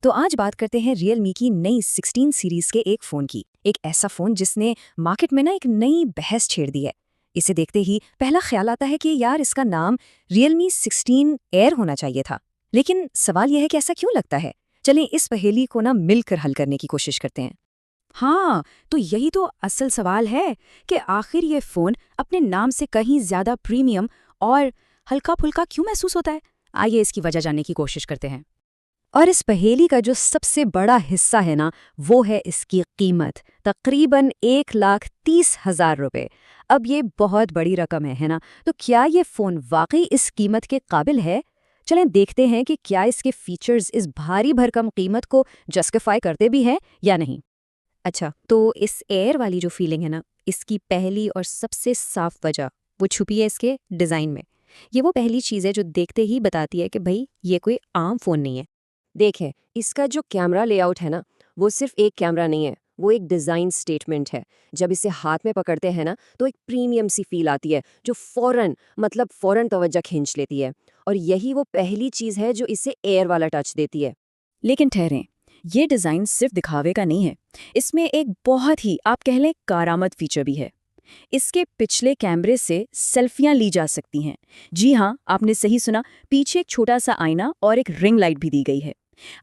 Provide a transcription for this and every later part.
تو آج بات کرتے ہیں ریئل می کی نئی 16 سیریز کے ایک فون کی، ایک ایسا فون جس نے مارکیٹ میں ایک نئی بحث چھیڑ دی ہے۔ اسے دیکھتے ہی پہلا خیال آتا ہے کہ یار اس کا نام ریئل می 16 ایئر ہونا چاہیے تھا، لیکن سوال یہ ہے کہ ایسا کیوں لگتا ہے؟ چلیں اس پہیلی کو مل کر حل کرنے کی کوشش کرتے ہیں۔ ہاں، تو یہی تو اصل سوال ہے کہ آخر یہ فون اپنے نام سے کہیں زیادہ پریمیم اور ہلکا پھلکا کیوں محسوس ہوتا ہے؟ آئیے اس کی وجہ جاننے کی کوشش کرتے ہیں۔ اور اس پہیلی کا جو سب سے بڑا حصہ ہے وہ ہے اس کی قیمت، تقریباً 1,30,000 روپے۔ اب یہ بہت بڑی رقم ہے تو کیا یہ فون واقعی اس قیمت کے قابل ہے؟ چلیں دیکھتے ہیں کہ کیا اس کے فیچرز اس بھاری بھرکم قیمت کو جسٹیفائی کرتے بھی ہیں یا نہیں۔ اچھا، تو اس ایئر والی جو فیلنگ ہے اس کی پہلی اور سب سے صاف وجہ وہ چھپی ہے اس کے ڈیزائن میں۔ یہ وہ پہلی چیز ہے جو دیکھتے ہی بتاتی ہے کہ بھئی یہ کوئی عام فون نہیں ہے۔ دیکھیں، اس کا جو کیمرہ لے آؤٹ ہے وہ صرف ایک کیمرہ نہیں ہے، وہ ایک ڈیزائن سٹیٹمنٹ ہے۔ جب اسے ہاتھ میں پکڑتے ہیں تو ایک پریمیم سی فیل آتی ہے جو فوراً توجہ کھینچ لیتی ہے، اور یہی وہ پہلی چیز ہے جو اسے ایئر والا ٹچ دیتی ہے۔ لیکن ٹھہریں، یہ ڈیزائن صرف دکھاوے کا نہیں ہے، اس میں ایک بہت ہی آپ کہہ لیں کارآمد فیچر بھی ہے۔ اس کے پچھلے کیمرے سے سیلفیاں لی جا سکتی ہیں۔ جی ہاں، آپ نے صحیح سنا، پیچھے ایک چھوٹا سا آئینہ اور ایک رنگ لائٹ بھی دی گئی ہے۔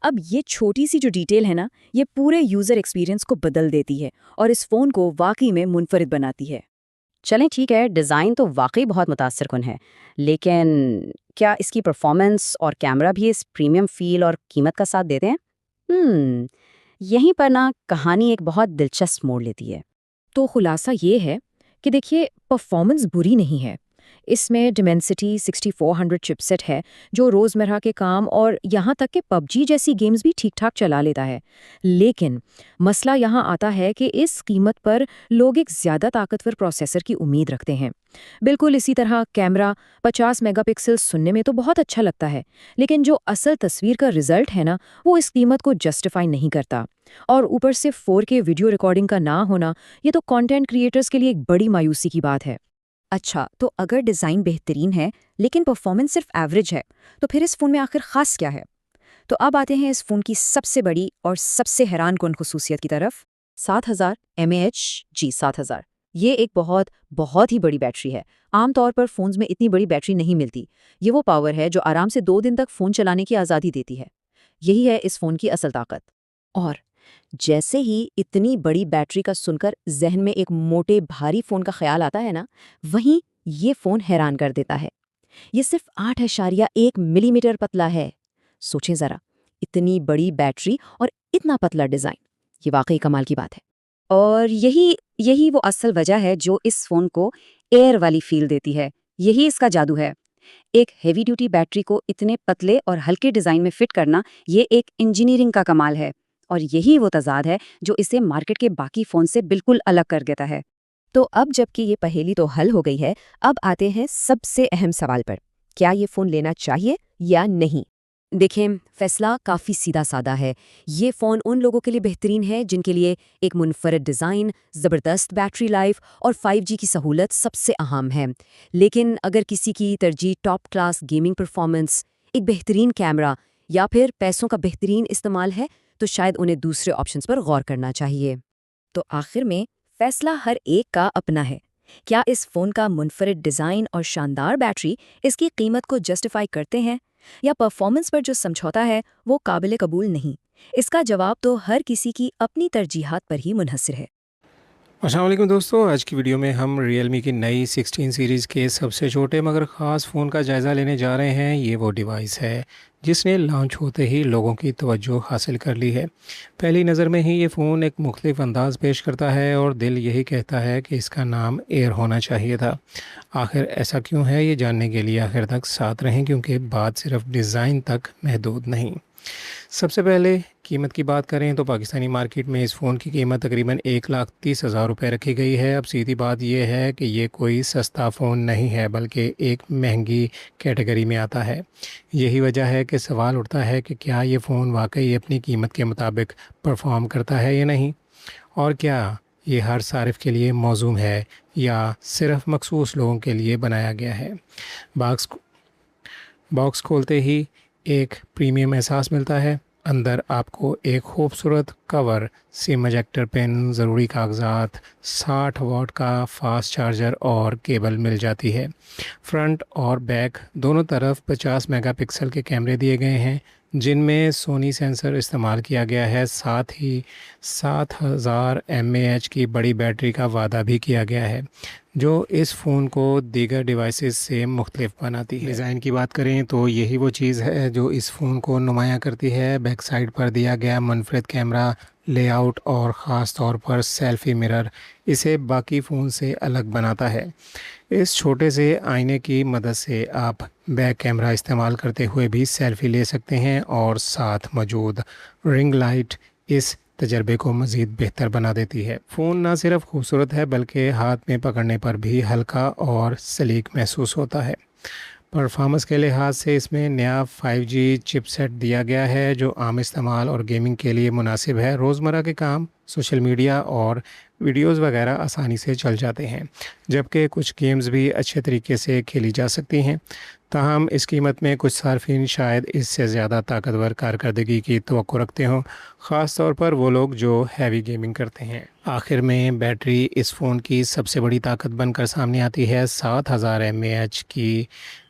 اب یہ چھوٹی سی جو ڈیٹیل ہے یہ پورے یوزر ایکسپیرینس کو بدل دیتی ہے اور اس فون کو واقعی میں منفرد بناتی ہے۔ چلیں ٹھیک ہے، ڈیزائن تو واقعی بہت متاثر کن ہے، لیکن کیا اس کی پرفارمنس اور کیمرہ بھی اس پریمیم فیل اور قیمت کا ساتھ دیتے ہیں؟ یہیں پر کہانی ایک بہت دلچسپ موڑ لیتی ہے۔ تو خلاصہ یہ ہے کہ دیکھیے، پرفارمنس بری نہیں ہے، اس میں ڈیمینسٹی 6400 چپ سیٹ ہے جو روزمرہ کے کام اور یہاں تک کہ پب جی جیسی گیمز بھی ٹھیک ٹھاک چلا لیتا ہے۔ لیکن مسئلہ یہاں آتا ہے کہ اس قیمت پر لوگ ایک زیادہ طاقتور پروسیسر کی امید رکھتے ہیں۔ بالکل اسی طرح کیمرہ 50 میگا پکسل سننے میں تو بہت اچھا لگتا ہے، لیکن جو اصل تصویر کا رزلٹ ہے وہ اس قیمت کو جسٹیفائی نہیں کرتا۔ اور اوپر سے 4K ویڈیو ریکارڈنگ کا نہ ہونا، یہ تو کانٹینٹ کریٹرز کے لیے ایک بڑی مایوسی کی بات ہے۔ اچھا، تو اگر ڈیزائن بہترین ہے لیکن پرفارمنس صرف ایوریج ہے تو پھر اس فون میں آخر خاص کیا ہے؟ تو اب آتے ہیں اس فون کی سب سے بڑی اور سب سے حیران کن خصوصیت کی طرف۔ 7000 mAh 7000، یہ ایک بہت ہی بڑی بیٹری ہے۔ عام طور پر فونز میں اتنی بڑی بیٹری نہیں ملتی۔ یہ وہ پاور ہے جو آرام سے 2 دن تک فون چلانے کی آزادی دیتی ہے۔ یہی ہے اس فون کی اصل طاقت۔ اور جیسے ہی اتنی بڑی بیٹری کا سن کر ذہن میں ایک موٹے بھاری فون کا خیال آتا ہے وہیں یہ فون حیران کر دیتا ہے۔ یہ صرف 8.1 ملی میٹر پتلا ہے۔ سوچیں ذرا، اتنی بڑی بیٹری اور اتنا پتلا ڈیزائن، یہ واقعی کمال کی بات ہے۔ اور یہی وہ اصل وجہ ہے جو اس فون کو ایئر والی فیل دیتی ہے، یہی اس کا جادو ہے۔ ایک ہیوی ڈیوٹی بیٹری کو اتنے پتلے اور ہلکے ڈیزائن میں فٹ کرنا، یہ ایک انجینئرنگ کا کمال ہے، اور یہی وہ تضاد ہے جو اسے مارکیٹ کے باقی فون سے بالکل الگ کر دیتا ہے۔ تو اب جب کہ یہ پہیلی تو حل ہو گئی ہے، اب آتے ہیں سب سے اہم سوال پر، کیا یہ فون لینا چاہیے یا نہیں؟ دیکھیں، فیصلہ کافی سیدھا سادہ ہے۔ یہ فون ان لوگوں کے لیے بہترین ہے جن کے لیے ایک منفرد ڈیزائن، زبردست بیٹری لائف اور 5G کی سہولت سب سے اہم ہے۔ لیکن اگر کسی کی ترجیح ٹاپ کلاس گیمنگ پرفارمنس، ایک بہترین کیمرہ یا پھر پیسوں کا بہترین استعمال ہے تو شاید انہیں دوسرے آپشنز پر غور کرنا چاہیے۔ تو آخر میں فیصلہ ہر ایک کا اپنا ہے۔ کیا اس فون کا منفرد ڈیزائن اور شاندار بیٹری اس کی قیمت کو جسٹیفائی کرتے ہیں، یا پرفارمنس پر جو سمجھوتا ہے وہ قابل قبول نہیں؟ اس کا جواب تو ہر کسی کی اپنی ترجیحات پر ہی منحصر ہے۔ السلام علیکم دوستو، آج کی ویڈیو میں ہم ریئل می کی نئی 16 سیریز کے سب سے چھوٹے مگر خاص فون کا جائزہ لینے جا رہے ہیں۔ یہ وہ ڈیوائس ہے جس نے لانچ ہوتے ہی لوگوں کی توجہ حاصل کر لی ہے۔ پہلی نظر میں ہی یہ فون ایک مختلف انداز پیش کرتا ہے اور دل یہی کہتا ہے کہ اس کا نام ایئر ہونا چاہیے تھا۔ آخر ایسا کیوں ہے، یہ جاننے کے لیے آخر تک ساتھ رہیں، کیونکہ بات صرف ڈیزائن تک محدود نہیں۔ سب سے پہلے قیمت کی بات کریں تو پاکستانی مارکیٹ میں اس فون کی قیمت تقریباً 1,30,000 روپے رکھی گئی ہے۔ اب سیدھی بات یہ ہے کہ یہ کوئی سستا فون نہیں ہے، بلکہ ایک مہنگی کیٹیگری میں آتا ہے۔ یہی وجہ ہے کہ سوال اٹھتا ہے کہ کیا یہ فون واقعی اپنی قیمت کے مطابق پرفارم کرتا ہے یا نہیں، اور کیا یہ ہر صارف کے لیے موزوں ہے یا صرف مخصوص لوگوں کے لیے بنایا گیا ہے۔ باکس کھولتے ہی ایک پریمیم احساس ملتا ہے۔ اندر آپ کو ایک خوبصورت کور، سم ایجیکٹر پن، ضروری کاغذات، 60 واٹ کا فاسٹ چارجر اور کیبل مل جاتی ہے۔ فرنٹ اور بیک دونوں طرف 50 میگا پکسل کے کیمرے دیے گئے ہیں، جن میں سونی سینسر استعمال کیا گیا ہے، ساتھ ہی 7000 mAh کی بڑی بیٹری کا وعدہ بھی کیا گیا ہے، جو اس فون کو دیگر ڈیوائسز سے مختلف بناتی ہے۔ ڈیزائن کی بات کریں تو یہی وہ چیز ہے جو اس فون کو نمایاں کرتی ہے۔ بیک سائڈ پر دیا گیا منفرد کیمرہ لے آؤٹ اور خاص طور پر سیلفی مرر اسے باقی فون سے الگ بناتا ہے۔ اس چھوٹے سے آئینے کی مدد سے آپ بیک کیمرہ استعمال کرتے ہوئے بھی سیلفی لے سکتے ہیں، اور ساتھ موجود رنگ لائٹ اس تجربے کو مزید بہتر بنا دیتی ہے۔ فون نہ صرف خوبصورت ہے بلکہ ہاتھ میں پکڑنے پر بھی ہلکا اور سلیک محسوس ہوتا ہے۔ پرفارمنس کے لحاظ سے اس میں نیا 5G چپ سیٹ دیا گیا ہے جو عام استعمال اور گیمنگ کے لیے مناسب ہے۔ روزمرہ کے کام، سوشل میڈیا اور ویڈیوز وغیرہ آسانی سے چل جاتے ہیں، جبکہ کچھ گیمز بھی اچھے طریقے سے کھیلی جا سکتی ہیں۔ تاہم اس قیمت میں کچھ صارفین شاید اس سے زیادہ طاقتور کارکردگی کی توقع رکھتے ہوں، خاص طور پر وہ لوگ جو ہیوی گیمنگ کرتے ہیں۔ آخر میں بیٹری اس فون کی سب سے بڑی طاقت بن کر سامنے آتی ہے۔ 7000 mAh کی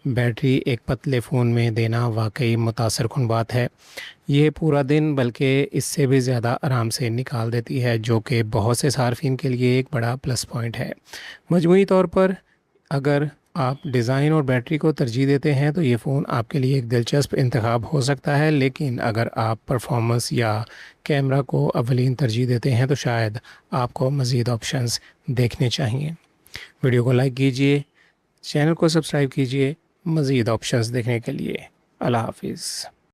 بیٹری ایک پتلے فون میں دینا واقعی متاثر کن بات ہے۔ یہ پورا دن بلکہ اس سے بھی زیادہ آرام سے نکال دیتی ہے، جو کہ بہت سے صارفین کے لیے ایک بڑا پلس پوائنٹ ہے۔ مجموعی طور پر اگر آپ ڈیزائن اور بیٹری کو ترجیح دیتے ہیں تو یہ فون آپ کے لیے ایک دلچسپ انتخاب ہو سکتا ہے، لیکن اگر آپ پرفارمنس یا کیمرہ کو اولین ترجیح دیتے ہیں تو شاید آپ کو مزید آپشنز دیکھنے چاہیے۔ ویڈیو کو لائک کیجیے، چینل کو سبسکرائب کیجیے مزید آپشنز دیکھنے کے لیے۔ اللہ حافظ۔